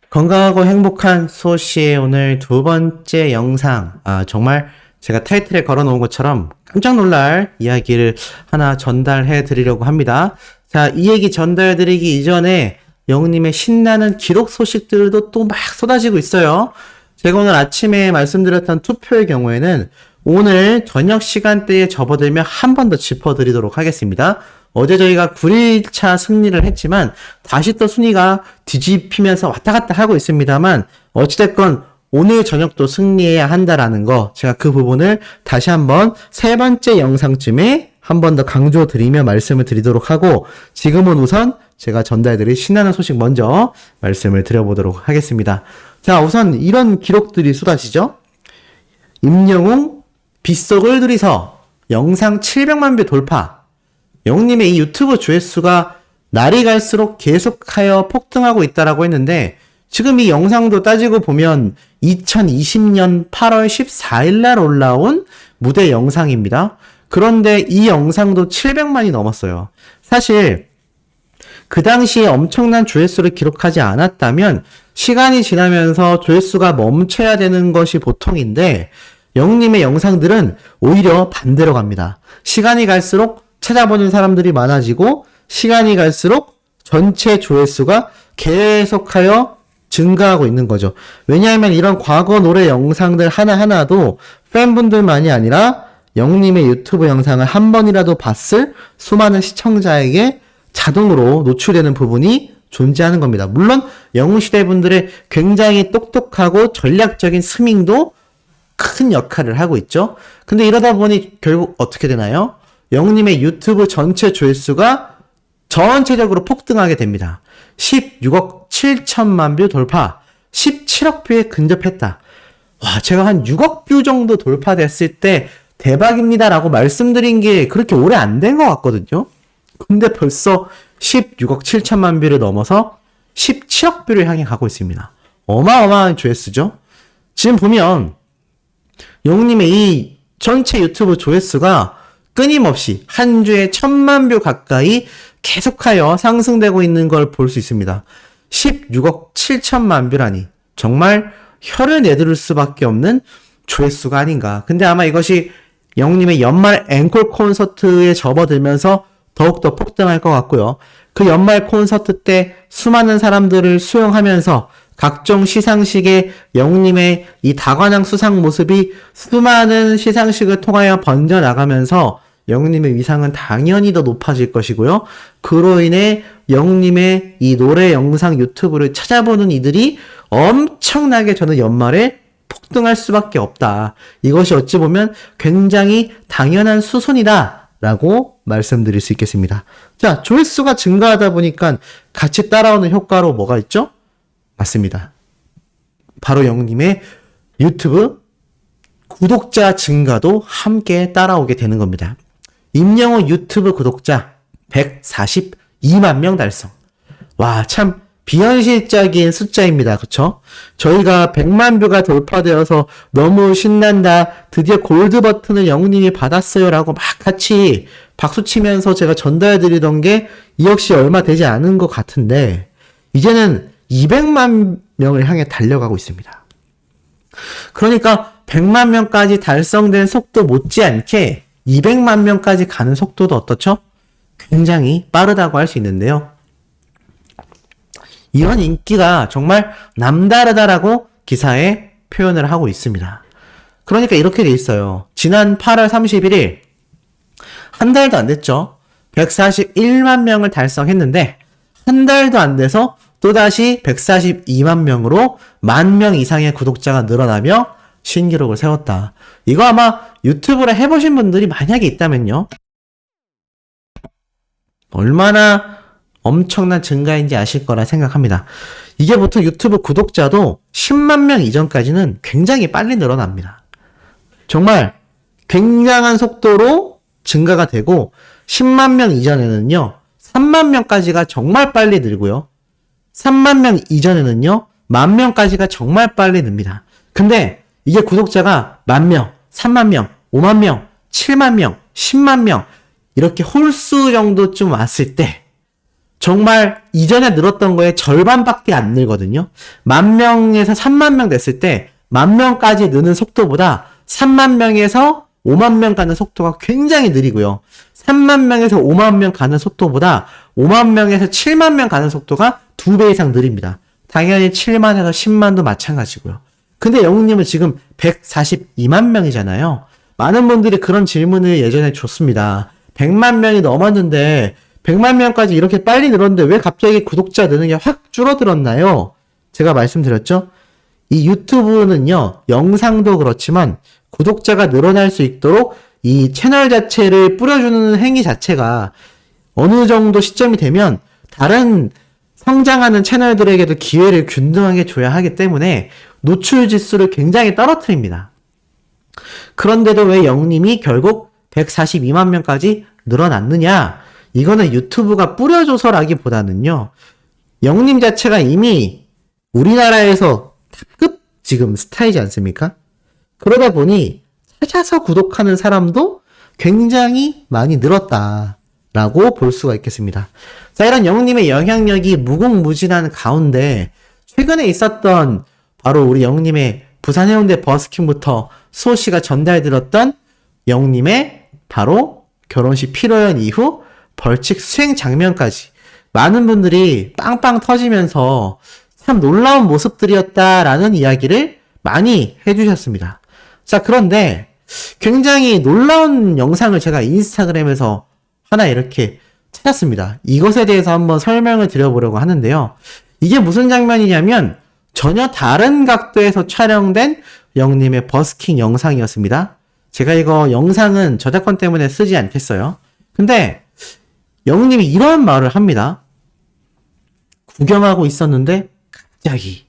건강하고 행복한 소시의 오늘 두 번째 영상. 정말 제가 타이틀에 걸어 놓은 것처럼 깜짝 놀랄 이야기를 하나 전달해 드리려고 합니다. 자, 이 얘기 전달해 드리기 이전에 영님의 신나는 기록 소식들도 또 막 쏟아지고 있어요. 제가 오늘 아침에 말씀드렸던 투표의 경우에는 오늘 저녁 시간대에 접어들면 한 번 더 짚어드리도록 하겠습니다. 어제 저희가 9일차 승리를 했지만 다시 또 순위가 뒤집히면서 왔다 갔다 하고 있습니다만 어찌됐건 오늘 저녁도 승리해야 한다라는 거, 제가 그 부분을 다시 한번 세 번째 영상쯤에 한 번 더 강조드리며 말씀을 드리도록 하고, 지금은 우선 제가 전달드릴 신나는 소식 먼저 말씀을 드려보도록 하겠습니다. 자, 우선 이런 기록들이 쏟아지죠. 임영웅 빗속을 들이서 영상 700만 뷰 돌파. 영님의 이 유튜브 조회수가 날이 갈수록 계속하여 폭등하고 있다라고 했는데, 지금 이 영상도 따지고 보면 2020년 8월 14일 날 올라온 무대 영상입니다. 그런데 이 영상도 700만이 넘었어요. 사실 그 당시에 엄청난 조회수를 기록하지 않았다면 시간이 지나면서 조회수가 멈춰야 되는 것이 보통인데, 영님의 영상들은 오히려 반대로 갑니다. 시간이 갈수록 찾아보는 사람들이 많아지고 시간이 갈수록 전체 조회수가 계속하여 증가하고 있는 거죠. 왜냐하면 이런 과거 노래 영상들 하나하나도 팬분들만이 아니라 영님의 유튜브 영상을 한 번이라도 봤을 수많은 시청자에게 자동으로 노출되는 부분이 존재하는 겁니다. 물론 영웅시대 분들의 굉장히 똑똑하고 전략적인 스밍도 큰 역할을 하고 있죠. 근데 이러다 보니 결국 어떻게 되나요? 영님의 유튜브 전체 조회수가 전체적으로 폭등하게 됩니다. 16억 7천만 뷰 돌파, 17억 뷰에 근접했다. 와, 제가 한 6억 뷰 정도 돌파됐을 때 대박입니다라고 말씀드린 게 그렇게 오래 안 된 것 같거든요. 근데 벌써 16억 7천만 뷰를 넘어서 17억 뷰를 향해 가고 있습니다. 어마어마한 조회수죠. 지금 보면 영님의 이 전체 유튜브 조회수가 끊임없이 한 주에 1000만 뷰 가까이 계속하여 상승되고 있는 걸 볼 수 있습니다. 16억 7천만 뷰라니 정말 혀를 내두를 수밖에 없는 조회수가 아닌가. 근데 아마 이것이 영님의 연말 앵콜 콘서트에 접어들면서 더욱더 폭등할 것 같고요. 그 연말 콘서트 때 수많은 사람들을 수용하면서 각종 시상식에 영님의 이 다관왕 수상 모습이 수많은 시상식을 통하여 번져나가면서 영님의 위상은 당연히 더 높아질 것이고요. 그로 인해 영님의 이 노래 영상 유튜브를 찾아보는 이들이 엄청나게 저는 연말에 폭등할 수밖에 없다. 이것이 어찌 보면 굉장히 당연한 수순이다 라고 말씀드릴 수 있겠습니다. 자, 조회수가 증가하다 보니까 같이 따라오는 효과로 뭐가 있죠? 맞습니다. 바로 영님의 유튜브 구독자 증가도 함께 따라오게 되는 겁니다. 임영웅 유튜브 구독자 142만 명 달성. 와, 참 비현실적인 숫자입니다. 그쵸? 저희가 100만 뷰가 돌파되어서 너무 신난다, 드디어 골드 버튼을 영웅님이 받았어요 라고 막 같이 박수치면서 제가 전달해드리던 게 이 역시 얼마 되지 않은 것 같은데, 이제는 200만 명을 향해 달려가고 있습니다. 그러니까 100만 명까지 달성된 속도 못지않게 200만 명까지 가는 속도도 어떻죠? 굉장히 빠르다고 할 수 있는데요. 이런 인기가 정말 남다르다라고 기사에 표현을 하고 있습니다. 그러니까 이렇게 돼 있어요. 지난 8월 31일, 한 달도 안 됐죠. 141만 명을 달성했는데 한 달도 안 돼서 또다시 142만 명으로 10,000명 이상의 구독자가 늘어나며 신기록을 세웠다. 이거 아마 유튜브를 해보신 분들이 만약에 있다면요, 얼마나 엄청난 증가인지 아실 거라 생각합니다. 이게 보통 유튜브 구독자도 10만 명 이전까지는 굉장히 빨리 늘어납니다. 정말 굉장한 속도로 증가가 되고 10만 명 이전에는요 3만 명까지가 정말 빨리 늘고요, 3만 명 이전에는요 10,000명까지가 정말 빨리 늡니다. 근데 이게 구독자가 10,000명, 30,000명, 50,000명, 7만 명, 10만 명 이렇게 홀수 정도쯤 왔을 때 정말 이전에 늘었던 거에 절반밖에 안 늘거든요. 10,000명에서 30,000명 됐을 때 10,000명까지 느는 속도보다 30,000명에서 50,000명 가는 속도가 굉장히 느리고요. 30,000명에서 50,000명 가는 속도보다 50,000명에서 70,000명 가는 속도가 2배 이상 느립니다. 당연히 7만에서 10만도 마찬가지고요. 근데 영웅님은 지금 142만 명이잖아요. 많은 분들이 그런 질문을 예전에 줬습니다. 100만 명이 넘었는데 100만 명까지 이렇게 빨리 늘었는데 왜 갑자기 구독자 느는 게 확 줄어들었나요? 제가 말씀드렸죠? 이 유튜브는요, 영상도 그렇지만 구독자가 늘어날 수 있도록 이 채널 자체를 뿌려주는 행위 자체가 어느 정도 시점이 되면 다른 성장하는 채널들에게도 기회를 균등하게 줘야 하기 때문에 노출 지수를 굉장히 떨어뜨립니다. 그런데도 왜 영님이 결국 142만 명까지 늘어났느냐? 이거는 유튜브가 뿌려줘서라기보다는요, 영님 자체가 이미 우리나라에서 탑급 지금 스타이지 않습니까? 그러다 보니 찾아서 구독하는 사람도 굉장히 많이 늘었다라고 볼 수가 있겠습니다. 자, 이런 영님의 영향력이 무궁무진한 가운데 최근에 있었던 바로 우리 영님의 부산 해운대 버스킹부터 수호씨가 전달드렸던 영님의 바로 결혼식 피로연 이후 벌칙 수행 장면까지 많은 분들이 빵빵 터지면서 참 놀라운 모습들이었다라는 이야기를 많이 해주셨습니다. 자, 그런데 굉장히 놀라운 영상을 제가 인스타그램에서 하나 이렇게 찾았습니다. 이것에 대해서 한번 설명을 드려보려고 하는데요. 이게 무슨 장면이냐면 전혀 다른 각도에서 촬영된 영님의 버스킹 영상이었습니다. 제가 이거 영상은 저작권 때문에 쓰지 않겠어요. 근데 영님이 이런 말을 합니다. 구경하고 있었는데 갑자기.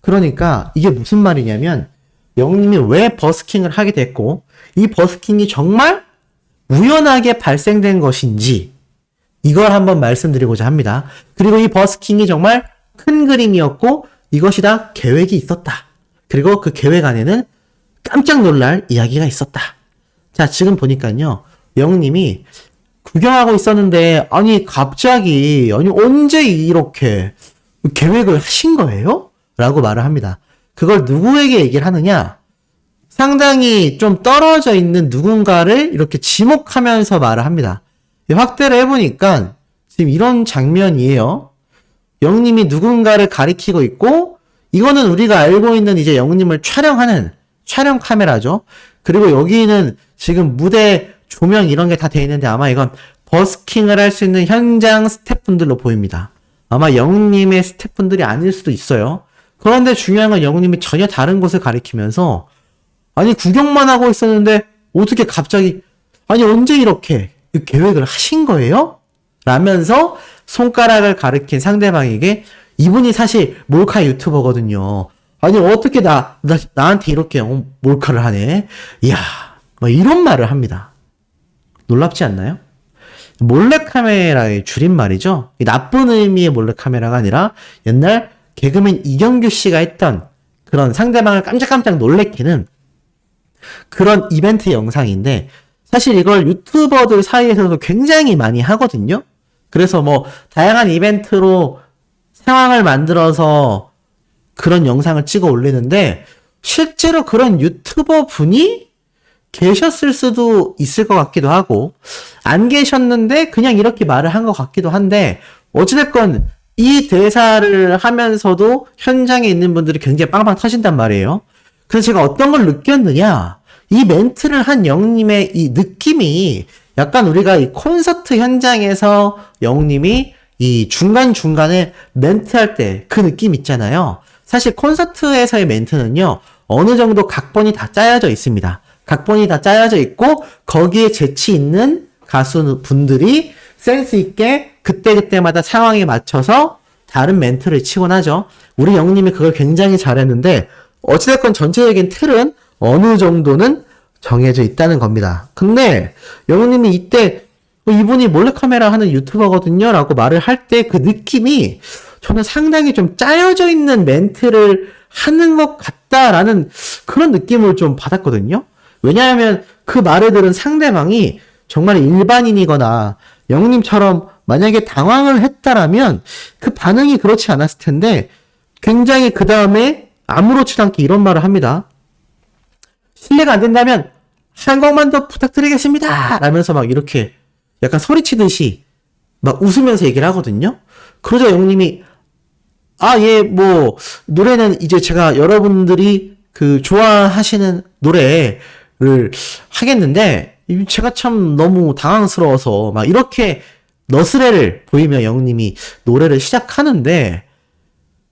그러니까 이게 무슨 말이냐면 영님이 왜 버스킹을 하게 됐고 이 버스킹이 정말 우연하게 발생된 것인지 이걸 한번 말씀드리고자 합니다. 그리고 이 버스킹이 정말 큰 그림이었고 이것이 다 계획이 있었다. 그리고 그 계획 안에는 깜짝 놀랄 이야기가 있었다. 자, 지금 보니까요. 영님이 구경하고 있었는데 아니 갑자기 아니 언제 이렇게 계획을 하신 거예요? 라고 말을 합니다. 그걸 누구에게 얘기를 하느냐? 상당히 좀 떨어져 있는 누군가를 이렇게 지목하면서 말을 합니다. 확대를 해보니까 지금 이런 장면이에요. 영님이 누군가를 가리키고 있고 이거는 우리가 알고 있는 이제 영님을 촬영하는 촬영 카메라죠. 그리고 여기는 지금 무대 조명 이런 게 다 돼 있는데 아마 이건 버스킹을 할 수 있는 현장 스태프분들로 보입니다. 아마 영님의 스태프분들이 아닐 수도 있어요. 그런데 중요한 건 영님이 전혀 다른 곳을 가리키면서 아니 구경만 하고 있었는데 어떻게 갑자기 아니 언제 이렇게 계획을 하신 거예요? 라면서 손가락을 가리킨 상대방에게 이분이 사실 몰카 유튜버거든요. 아니 어떻게 나한테 이렇게 몰카를 하네? 이야 뭐 이런 말을 합니다. 놀랍지 않나요? 몰래카메라의 줄임말이죠. 나쁜 의미의 몰래카메라가 아니라 옛날 개그맨 이경규 씨가 했던 그런 상대방을 깜짝깜짝 놀래키는 그런 이벤트 영상인데 사실 이걸 유튜버들 사이에서도 굉장히 많이 하거든요. 그래서 뭐 다양한 이벤트로 상황을 만들어서 그런 영상을 찍어 올리는데 실제로 그런 유튜버 분이 계셨을 수도 있을 것 같기도 하고 안 계셨는데 그냥 이렇게 말을 한 것 같기도 한데 어찌됐건 이 대사를 하면서도 현장에 있는 분들이 굉장히 빵빵 터진단 말이에요. 그래서 제가 어떤 걸 느꼈느냐 이 멘트를 한 영님의 이 느낌이 약간 우리가 이 콘서트 현장에서 영님이 이 중간중간에 멘트할 때 그 느낌 있잖아요. 사실 콘서트에서의 멘트는요 어느 정도 각본이 다 짜여져 있습니다. 각본이 다 짜여져 있고 거기에 재치 있는 가수분들이 센스 있게 그때그때마다 상황에 맞춰서 다른 멘트를 치곤 하죠. 우리 영님이 그걸 굉장히 잘했는데 어찌됐건 전체적인 틀은 어느 정도는 정해져 있다는 겁니다. 근데 영님이 이때 이분이 몰래카메라 하는 유튜버거든요 라고 말을 할 때 그 느낌이 저는 상당히 좀 짜여져 있는 멘트를 하는 것 같다라는 그런 느낌을 좀 받았거든요. 왜냐하면 그 말을 들은 상대방이 정말 일반인이거나 영님처럼 만약에 당황을 했다라면 그 반응이 그렇지 않았을 텐데 굉장히 그 다음에 아무렇지도 않게 이런 말을 합니다. 실례가 안 된다면 한 곡만 더 부탁드리겠습니다 라면서 막 이렇게 약간 소리치듯이 막 웃으면서 얘기를 하거든요. 그러자 영님이 예, 뭐 노래는 이제 제가 여러분들이 그 좋아하시는 노래를 하겠는데 제가 참 너무 당황스러워서 막 이렇게 너스레를 보이며 영님이 노래를 시작하는데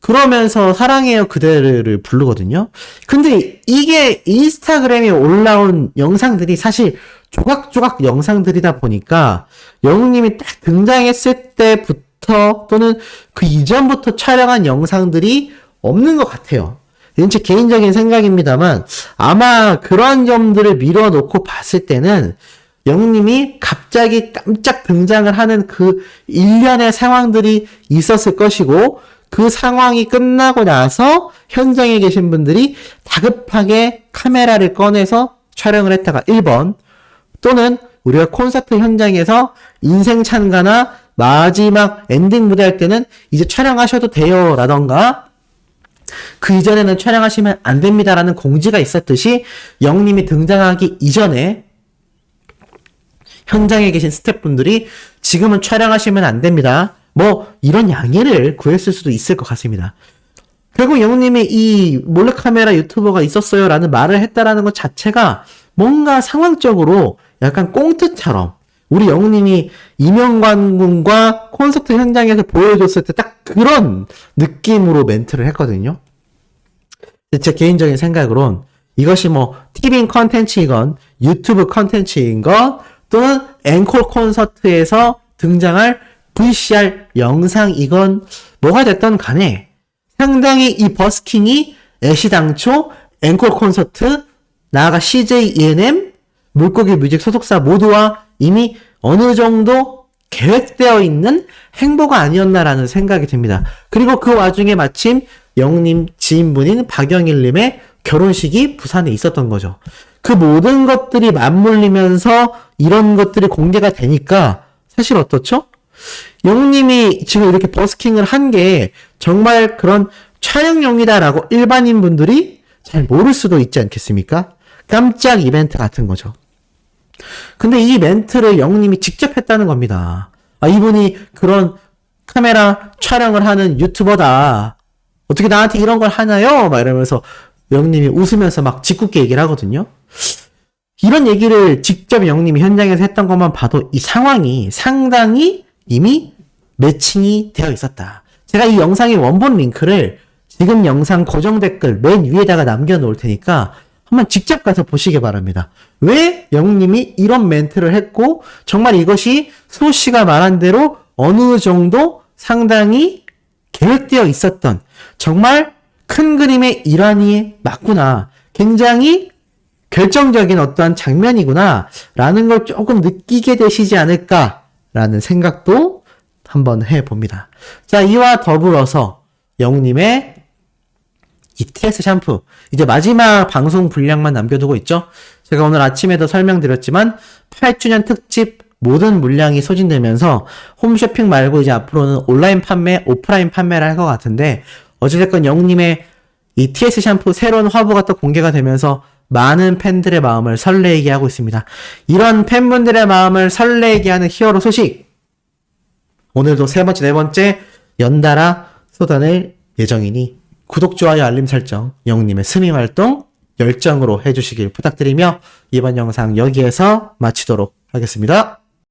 그러면서 사랑해요 그대를 부르거든요. 근데 이게 인스타그램에 올라온 영상들이 사실 조각조각 영상들이다 보니까 영웅님이 딱 등장했을 때부터 또는 그 이전부터 촬영한 영상들이 없는 것 같아요. 이건 제 개인적인 생각입니다만 아마 그런 점들을 밀어놓고 봤을 때는 영웅님이 갑자기 깜짝 등장을 하는 그 일련의 상황들이 있었을 것이고 그 상황이 끝나고 나서 현장에 계신 분들이 다급하게 카메라를 꺼내서 촬영을 했다가 1번 또는 우리가 콘서트 현장에서 인생 찬가나 마지막 엔딩 무대 할 때는 이제 촬영하셔도 돼요 라던가 그 이전에는 촬영하시면 안 됩니다 라는 공지가 있었듯이 영님이 등장하기 이전에 현장에 계신 스태프분들이 지금은 촬영하시면 안 됩니다. 뭐 이런 양해를 구했을 수도 있을 것 같습니다. 결국 영웅님이 이 몰래카메라 유튜버가 있었어요 라는 말을 했다라는 것 자체가 뭔가 상황적으로 약간 꽁트처럼 우리 영웅님이 이명관 군과 콘서트 현장에서 보여줬을 때 딱 그런 느낌으로 멘트를 했거든요. 제 개인적인 생각으론 이것이 뭐 TV 컨텐츠이건 유튜브 컨텐츠인 것 또는 앵콜 콘서트에서 등장할 VCR 영상이건 뭐가 됐던 간에 상당히 이 버스킹이 애시당초 앵콜 콘서트 나아가 CJ E&M 물고기 뮤직 소속사 모두와 이미 어느 정도 계획되어 있는 행보가 아니었나라는 생각이 듭니다. 그리고 그 와중에 마침 영님 지인분인 박영일님의 결혼식이 부산에 있었던 거죠. 그 모든 것들이 맞물리면서 이런 것들이 공개가 되니까 사실 어떻죠? 영님이 지금 이렇게 버스킹을 한 게 정말 그런 촬영용이다라고 일반인 분들이 잘 모를 수도 있지 않겠습니까? 깜짝 이벤트 같은 거죠. 근데 이 멘트를 영님이 직접 했다는 겁니다. 이분이 그런 카메라 촬영을 하는 유튜버다. 어떻게 나한테 이런 걸 하나요? 막 이러면서 영님이 웃으면서 막 짓궂게 얘기를 하거든요. 이런 얘기를 직접 영님이 현장에서 했던 것만 봐도 이 상황이 상당히 이미 매칭이 되어 있었다. 제가 이 영상의 원본 링크를 지금 영상 고정 댓글 맨 위에다가 남겨놓을 테니까 한번 직접 가서 보시기 바랍니다. 왜 영님이 이런 멘트를 했고 정말 이것이 수호 씨가 말한 대로 어느 정도 상당히 계획되어 있었던 정말 큰 그림의 일환이 맞구나. 굉장히 결정적인 어떠한 장면이구나 라는 걸 조금 느끼게 되시지 않을까라는 생각도 한번 해봅니다. 자, 이와 더불어서 영웅님의 이 TS 샴푸 이제 마지막 방송 분량만 남겨두고 있죠. 제가 오늘 아침에도 설명드렸지만 8주년 특집 모든 물량이 소진되면서 홈쇼핑 말고 이제 앞으로는 온라인 판매, 오프라인 판매를 할 것 같은데 어찌됐건 영웅님의 이 TS 샴푸 새로운 화보가 또 공개가 되면서 많은 팬들의 마음을 설레게 하고 있습니다. 이런 팬분들의 마음을 설레게 하는 히어로 소식 오늘도 세 번째, 네 번째 연달아 쏟아낼 예정이니 구독, 좋아요, 알림 설정, 영웅님의 스밍 활동 열정으로 해주시길 부탁드리며 이번 영상 여기에서 마치도록 하겠습니다.